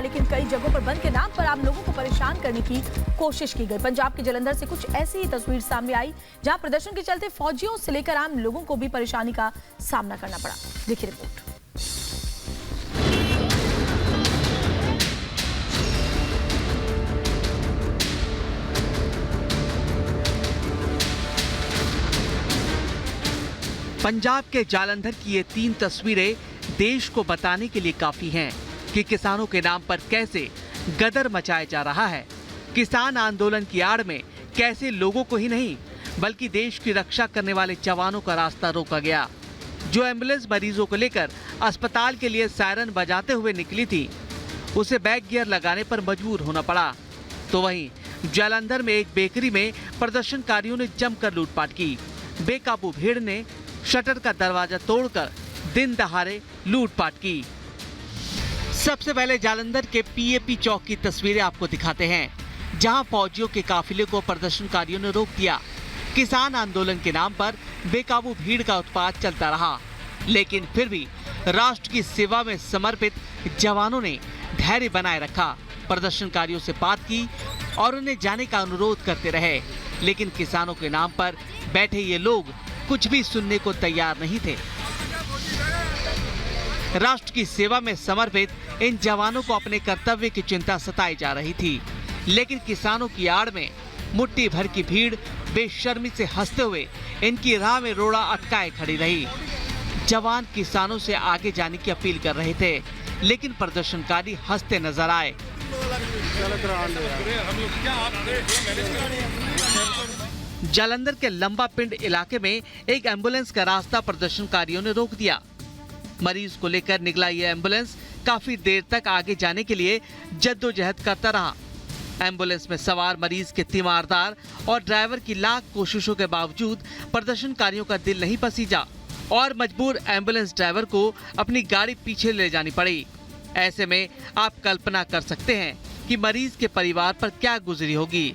लेकिन कई जगहों पर बंद के नाम पर आम लोगों को परेशान करने की कोशिश की गई। पंजाब के जालंधर से कुछ ऐसी ही तस्वीर सामने आई, जहां प्रदर्शन के चलते फौजियों से लेकर आम लोगों को भी परेशानी का सामना करना पड़ा। देखिए रिपोर्ट। पंजाब के जालंधर की ये 3 तस्वीरें देश को बताने के लिए काफी हैं कि किसानों के नाम पर कैसे गदर मचाया जा रहा है। किसान आंदोलन की आड़ में कैसे लोगों को ही नहीं बल्कि देश की रक्षा करने वाले जवानों का रास्ता रोका गया। जो एम्बुलेंस मरीजों को लेकर अस्पताल के लिए सायरन बजाते हुए निकली थी, उसे बैक गियर लगाने पर मजबूर होना पड़ा। तो वहीं जालंधर में एक बेकरी में प्रदर्शनकारियों ने जमकर लूटपाट की। बेकाबू भीड़ ने शटर का दरवाजा तोड़कर दिन दहाड़े लूटपाट की। सबसे पहले जालंधर के पीएपी चौक की तस्वीरें आपको दिखाते हैं, जहां फौजियों के काफिले को प्रदर्शनकारियों ने रोक दिया। किसान आंदोलन के नाम पर बेकाबू भीड़ का उत्पात चलता रहा, लेकिन फिर भी राष्ट्र की सेवा में समर्पित जवानों ने धैर्य बनाए रखा। प्रदर्शनकारियों से बात की और उन्हें जाने का अनुरोध करते रहे, लेकिन किसानों के नाम पर बैठे ये लोग कुछ भी सुनने को तैयार नहीं थे। राष्ट्र की सेवा में समर्पित इन जवानों को अपने कर्तव्य की चिंता सताई जा रही थी, लेकिन किसानों की आड़ में मुट्ठी भर की भीड़ बेशर्मी से हंसते हुए इनकी राह में रोड़ा अटकाए खड़ी रही। जवान किसानों से आगे जाने की अपील कर रहे थे, लेकिन प्रदर्शनकारी हंसते नजर आए। जालंधर के लंबा पिंड इलाके में एक एम्बुलेंस का रास्ता प्रदर्शनकारियों ने रोक दिया। मरीज को लेकर निकला यह एम्बुलेंस काफी देर तक आगे जाने के लिए जद्दोजहद करता रहा। एम्बुलेंस में सवार मरीज के तीमारदार और ड्राइवर की लाख कोशिशों के बावजूद प्रदर्शनकारियों का दिल नहीं पसीजा और मजबूर एम्बुलेंस ड्राइवर को अपनी गाड़ी पीछे ले जानी पड़ी। ऐसे में आप कल्पना कर सकते हैं कि मरीज के परिवार पर क्या गुजरी होगी।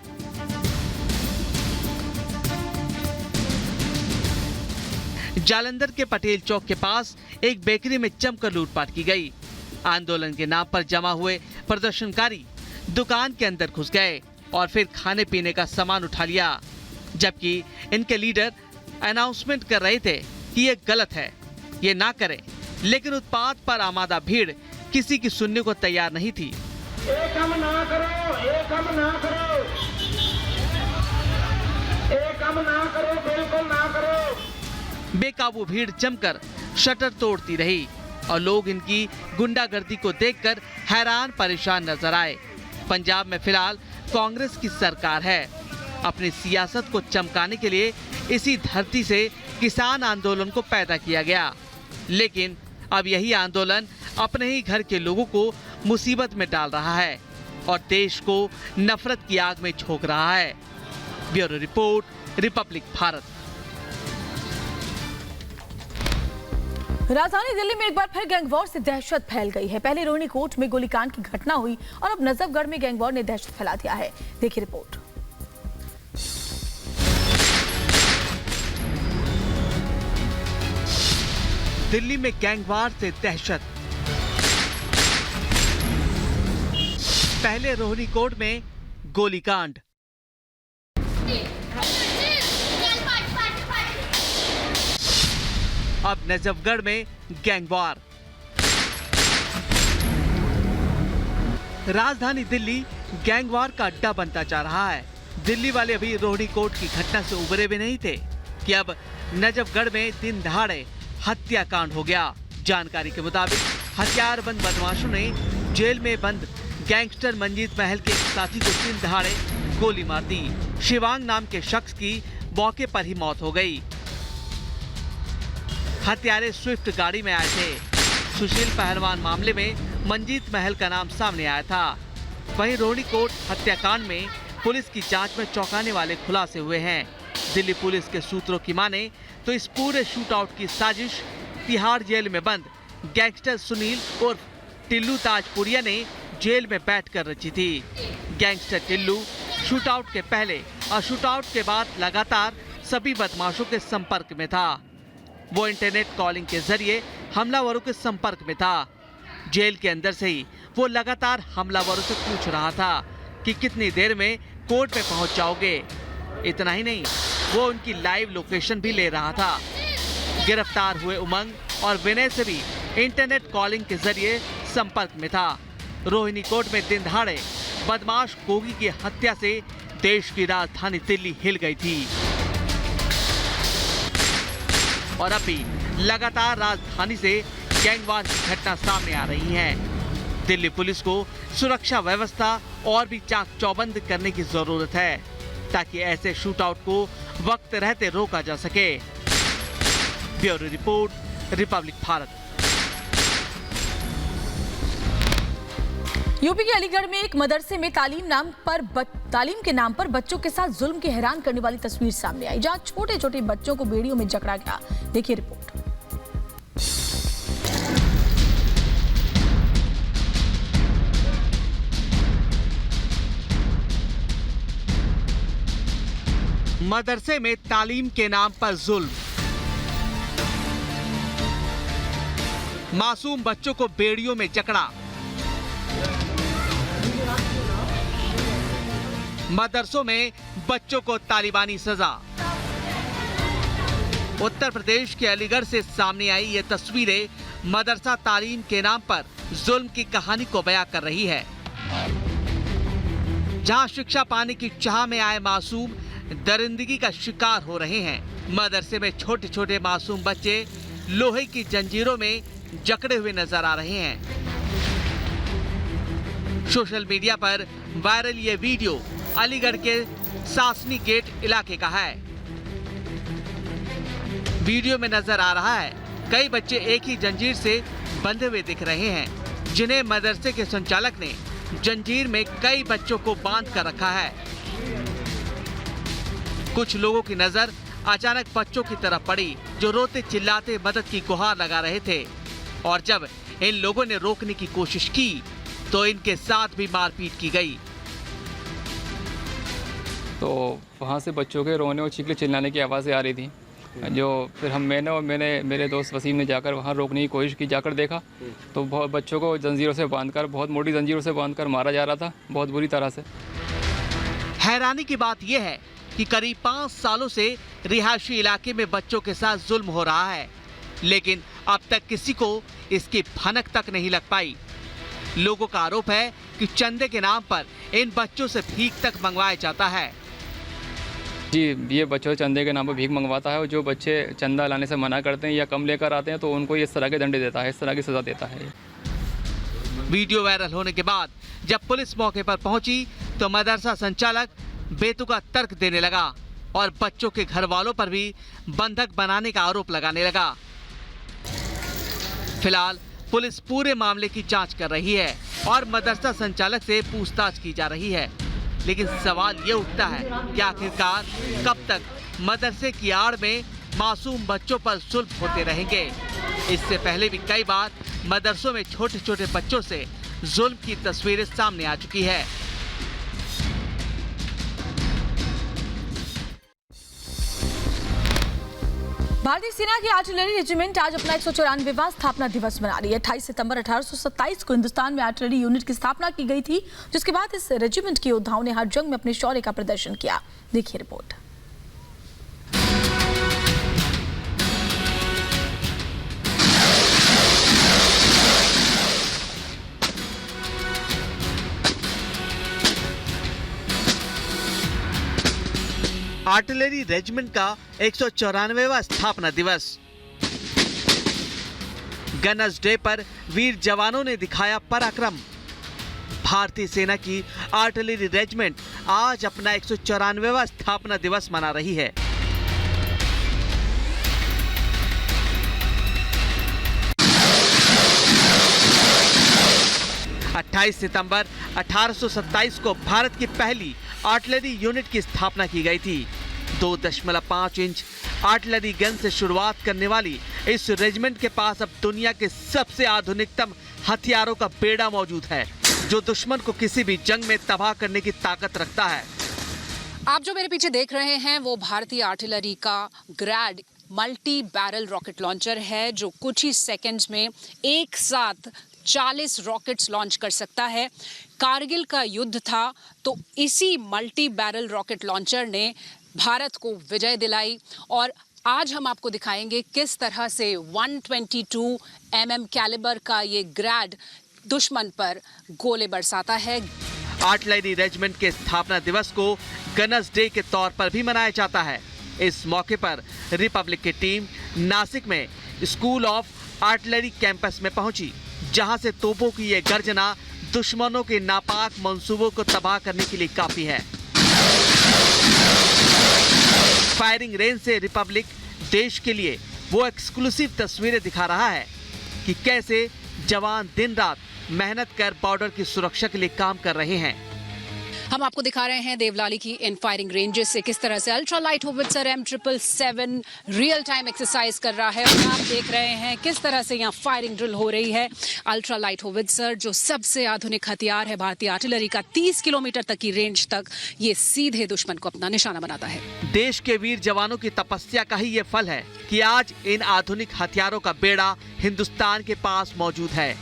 जालंधर के पटेल चौक के पास एक बेकरी में जमकर लूटपाट की गई। आंदोलन के नाम पर जमा हुए प्रदर्शनकारी दुकान के अंदर घुस गए और फिर खाने पीने का सामान उठा लिया, जबकि इनके लीडर अनाउंसमेंट कर रहे थे कि ये गलत है, ये ना करें। लेकिन उत्पात पर आमादा भीड़ किसी की सुनने को तैयार नहीं थी। एक काम ना करो, एक काम ना करो, एक काम ना करो, बिल्कुल ना करो। बेकाबू भीड़ जमकर शटर तोड़ती रही और लोग इनकी गुंडागर्दी को देखकर हैरान परेशान नजर आए। पंजाब में फिलहाल कांग्रेस की सरकार है। अपनी सियासत को चमकाने के लिए इसी धरती से किसान आंदोलन को पैदा किया गया, लेकिन अब यही आंदोलन अपने ही घर के लोगों को मुसीबत में डाल रहा है और देश को नफरत की आग में झोंक रहा है। Bureau report, Republic Bharat. राजधानी दिल्ली में एक बार फिर गैंगवॉर से दहशत फैल गई है। पहले रोहिणी कोर्ट में गोलीकांड की घटना हुई और अब नजफगढ़ में गैंगवॉर ने दहशत फैला दिया है। देखिए रिपोर्ट। दिल्ली में गैंगवॉर से दहशत। पहले रोहिणी कोर्ट में गोलीकांड, अब नजफगढ़ में गैंगवॉर। राजधानी दिल्ली गैंगवॉर का अड्डा बनता जा रहा है। दिल्ली वाले अभी रोहिणी कोर्ट की घटना से उबरे भी नहीं थे कि अब नजफगढ़ में दिन दहाड़े हत्याकांड हो गया। जानकारी के मुताबिक हथियारबंद बदमाशों ने जेल में बंद गैंगस्टर मंजीत महल के एक साथी को दिन दहाड़े गोली मार दी। शिवांग नाम के शख्स की मौके पर ही मौत हो गई। हत्यारे स्विफ्ट गाड़ी में आए थे। सुशील पहलवान मामले में मंजीत महल का नाम सामने आया था। वहीं रोहिणी कोर्ट हत्याकांड में पुलिस की जांच में चौंकाने वाले खुलासे हुए हैं। दिल्ली पुलिस के सूत्रों की माने तो इस पूरे शूटआउट की साजिश तिहाड़ जेल में बंद गैंगस्टर सुनील उर्फ टिल्लू ताजपुरिया ने जेल में बैठकर रची थी। गैंगस्टर टिल्लू शूटआउट के पहले और शूटआउट के बाद लगातार सभी बदमाशों के संपर्क में था। वो इंटरनेट कॉलिंग के जरिए हमलावरों के संपर्क में था। जेल के अंदर से ही वो लगातार हमलावरों से पूछ रहा था कि कितनी देर में कोर्ट में पहुंच जाओगे। इतना ही नहीं, वो उनकी लाइव लोकेशन भी ले रहा था। गिरफ्तार हुए उमंग और विनय से भी इंटरनेट कॉलिंग के जरिए संपर्क में था। रोहिणी कोर्ट में दिन दहाड़े बदमाश गोगी की हत्या से देश की राजधानी दिल्ली हिल गई थी और अभी लगातार राजधानी से गैंगवार की घटना सामने आ रही है। दिल्ली पुलिस को सुरक्षा व्यवस्था और भी चाक चौबंद करने की जरूरत है ताकि ऐसे शूटआउट को वक्त रहते रोका जा सके। Bureau report, Republic Bharat. UP के अलीगढ़ में एक मदरसे में तालीम के नाम पर बच्चों के साथ जुल्म की हैरान करने वाली तस्वीर सामने आई, जहां छोटे छोटे बच्चों को बेड़ियों में जकड़ा गया। देखिए रिपोर्ट। मदरसे में तालीम के नाम पर जुल्म, मासूम बच्चों को बेड़ियों में जकड़ा। मदरसों में बच्चों को तालिबानी सजा। उत्तर प्रदेश के अलीगढ़ से सामने आई ये तस्वीरें मदरसा तालीम के नाम पर जुल्म की कहानी को बयां कर रही है, जहां शिक्षा पाने की चाह में आए मासूम दरिंदगी का शिकार हो रहे हैं। मदरसे में छोटे छोटे मासूम बच्चे लोहे की जंजीरों में जकड़े हुए नजर आ रहे हैं। सोशल मीडिया पर वायरल ये वीडियो अलीगढ़ के सासनी गेट इलाके का है। वीडियो में नजर आ रहा है कई बच्चे एक ही जंजीर से बंधे हुए दिख रहे हैं, जिन्हें मदरसे के संचालक ने जंजीर में कई बच्चों को बांध कर रखा है। कुछ लोगों की नजर अचानक बच्चों की तरफ पड़ी जो रोते चिल्लाते मदद की गुहार लगा रहे थे, और जब इन लोगों ने रोकने की कोशिश की तो इनके साथ भी मारपीट की गई। तो वहाँ से बच्चों के रोने और चीखने चिल्लाने की आवाज़ें आ रही थी, जो फिर मैंने और मेरे दोस्त वसीम ने जाकर वहाँ रोकने की कोशिश की। जाकर देखा तो बहुत बच्चों को जंजीरों से बांधकर, बहुत मोटी जंजीरों से बांधकर मारा जा रहा था, बहुत बुरी तरह से। हैरानी की बात यह है कि करीब 5 सालों से रिहायशी इलाके में बच्चों के साथ जुल्म हो रहा है, लेकिन अब तक किसी को इसकी भनक तक नहीं लग पाई। लोगों का आरोप है कि चंदे के नाम पर इन बच्चों से भीख तक मंगवाया जाता है। जी, ये बच्चों चंदे के नाम पर भीख मंगवाता है, और जो बच्चे चंदा लाने से मना करते हैं या कम लेकर आते हैं तो उनको इस तरह के दंडे देता है, इस तरह की सजा देता है। वीडियो वायरल होने के बाद जब पुलिस मौके पर पहुंची तो मदरसा संचालक बेतुका तर्क देने लगा और बच्चों के घर वालों पर भी बंधक बनाने का आरोप लगाने लगा। फिलहाल पुलिस पूरे मामले की जांच कर रही है और मदरसा संचालक से पूछताछ की जा रही है, लेकिन सवाल ये उठता है कि आखिरकार कब तक मदरसे की आड़ में मासूम बच्चों पर जुल्म होते रहेंगे। इससे पहले भी कई बार मदरसों में छोटे छोटे बच्चों से जुल्म की तस्वीरें सामने आ चुकी है। भारतीय सेना की आर्टिलरी रेजिमेंट आज अपना 194वां स्थापना दिवस मना रही है। 28 सितंबर 1827 को हिंदुस्तान में आर्टिलरी यूनिट की स्थापना की गई थी, जिसके बाद इस रेजिमेंट के योद्धाओं ने हर जंग में अपने शौर्य का प्रदर्शन किया। देखिए रिपोर्ट। आर्टिलरी रेजिमेंट का 194वां स्थापना दिवस। गनर्स डे पर वीर जवानों ने दिखाया पराक्रम। भारतीय सेना की आर्टिलरी रेजिमेंट आज अपना 194वां स्थापना दिवस मना रही है। अट्ठाईस सितंबर 1827 को भारत की पहली आर्टिलरी यूनिट की स्थापना की गई थी। 2.5 इंच आर्टिलरी गन से शुरुआत करने वाली इस रेजिमेंट के पास अब दुनिया के सबसे आधुनिकतम हथियारों का बेड़ा मौजूद है, जो दुश्मन को किसी भी जंग में तबाह करने की ताकत रखता है। आप जो मेरे पीछे देख रहे हैं वो भारतीय आर्टिलरी का ग्रैड मल्टी बैरल रॉकेट लॉन्चर है, जो कुछ ही सेकंड्स में एक साथ 40 रॉकेट्स लॉन्च कर सकता है। कारगिल का युद्ध था तो इसी मल्टी बैरल रॉकेट लॉन्चर ने भारत को विजय दिलाई और आज हम आपको दिखाएंगे किस तरह से 122 mm कैलिबर का ये ग्रैड दुश्मन पर गोले बरसाता है। आर्टिलरी रेजिमेंट के स्थापना दिवस को गनर्स डे के तौर पर भी मनाया जाता है। इस मौके पर रिपब्लिक की टीम नासिक में स्कूल ऑफ आर्टिलरी कैंपस में पहुंची, जहां से तोपों की ये गर्जना दुश्मनों के नापाक मंसूबों को तबाह करने के लिए काफी है। फायरिंग रेंज से रिपब्लिक देश के लिए वो एक्सक्लूसिव तस्वीरें दिखा रहा है कि कैसे जवान दिन रात मेहनत कर बॉर्डर की सुरक्षा के लिए काम कर रहे हैं। हम आपको दिखा रहे हैं देवलाली की इन फायरिंग रेंजेस से किस तरह से ultra light howitzer M777 real time exercise कर रहा है और आप देख रहे हैं किस तरह से यहाँ फायरिंग ड्रिल हो रही है। अल्ट्रा लाइट होवित्जर जो सबसे आधुनिक हथियार है भारतीय आर्टिलरी का, 30 किलोमीटर तक की रेंज तक ये सीधे दुश्मन को अपना निशाना बनाता है। देश के वीर जवानों की तपस्या का ही ये फल है कि आज इन आधुनिक हथियारों का बेड़ा हिंदुस्तान के पास मौजूद है,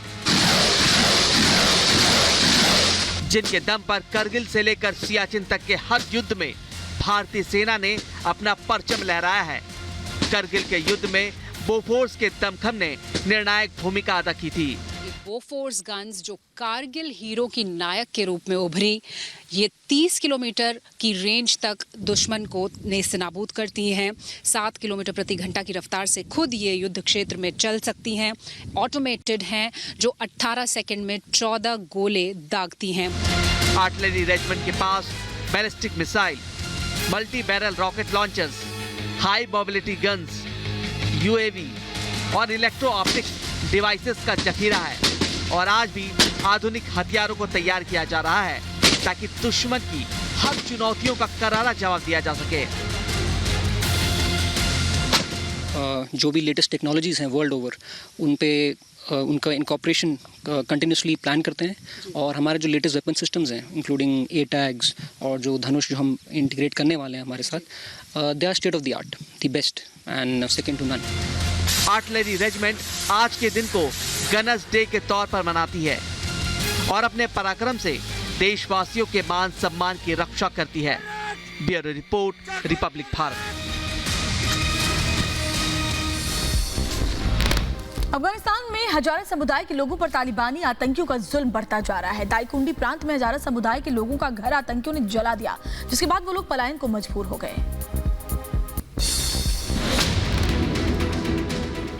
जिनके दम पर करगिल से लेकर सियाचिन तक के हर युद्ध में भारतीय सेना ने अपना परचम लहराया है। करगिल के युद्ध में बोफोर्स के दमखम ने निर्णायक भूमिका अदा की थी। बोफोर्स गन्स जो कारगिल हीरो की नायक के रूप में उभरी, ये 30 किलोमीटर की रेंज तक दुश्मन को नेस्तनाबूद करती हैं। 7 किलोमीटर प्रति घंटा की रफ्तार से खुद ये युद्ध क्षेत्र में चल सकती हैं। ऑटोमेटेड हैं जो 18 सेकंड में 14 गोले दागती हैं। आर्टिलरी रेजिमेंट के पास ballistic missile, multi barrel rocket launchers, high mobility guns, UAV और इलेक्ट्रो ऑप्टिक्स डिवाइसेस का जखीरा है और आज भी आधुनिक हथियारों को तैयार किया जा रहा है ताकि दुश्मन की हर चुनौतियों का करारा जवाब दिया जा सके। जो भी लेटेस्ट टेक्नोलॉजीज़ हैं वर्ल्ड ओवर, उन पे उनका इनकॉर्पोरेशन कंटिन्यूसली प्लान करते हैं और हमारे जो लेटेस्ट वेपन सिस्टम्स हैं इंक्लूडिंग ATAGS और जो धनुष जो हम इंटीग्रेट करने वाले हैं हमारे साथ, they are state of the art, the best and second to none. Artillery regiment आज के दिन को गनर्स डे के तौर पर मनाती है और अपने पराक्रम से देशवासियों के मान सम्मान की रक्षा करती है। Bureau report, Republic Bharat. Afghanistan में हजारा समुदाय के लोगों पर तालिबानी आतंकियों का जुल्म बढ़ता जा रहा है। दाईकुंडी प्रांत में हजारा समुदाय के लोगों का घर आतंकियों ने जला दिया, जिसके बाद वो लोग पलायन को मजबूर हो गए।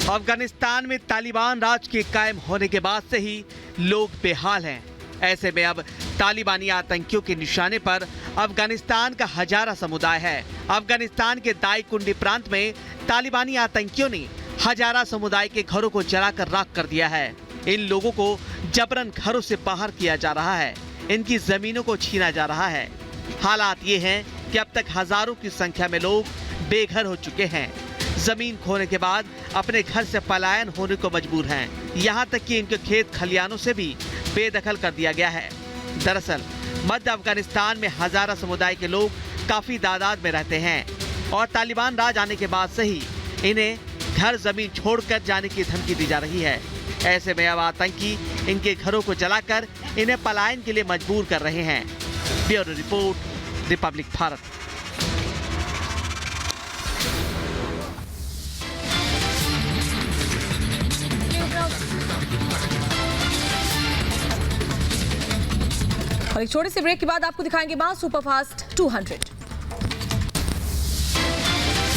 अफगानिस्तान में तालिबान राज के कायम होने के बाद से ही लोग बेहाल हैं। ऐसे में अब तालिबानी आतंकियों के निशाने पर अफगानिस्तान का हजारा समुदाय है। अफगानिस्तान के दाईकुंडी प्रांत में तालिबानी आतंकियों ने हजारा समुदाय के घरों को जलाकर राख कर दिया है। इन लोगों को जबरन घरों से बाहर किया जा रहा है, इनकी जमीनों को छीना जा रहा है। हालात ये हैं कि अब तक हजारों की संख्या में लोग बेघर हो चुके हैं, जमीन खोने के बाद अपने घर से पलायन होने को मजबूर हैं। यहाँ तक कि इनके खेत खलियानों से भी बेदखल कर दिया गया है। दरअसल मध्य अफगानिस्तान में हजारा समुदाय के लोग काफी तादाद में रहते हैं और तालिबान राज आने के बाद से ही इन्हें घर जमीन छोड़कर जाने की धमकी दी जा रही है। ऐसे में अब आतंकी इनके घरों को जलाकर इन्हें पलायन के लिए मजबूर कर रहे हैं। Bureau report, Republic Bharat. और एक छोटे से ब्रेक के बाद आपको दिखाएंगे मां सुपरफास्ट 200।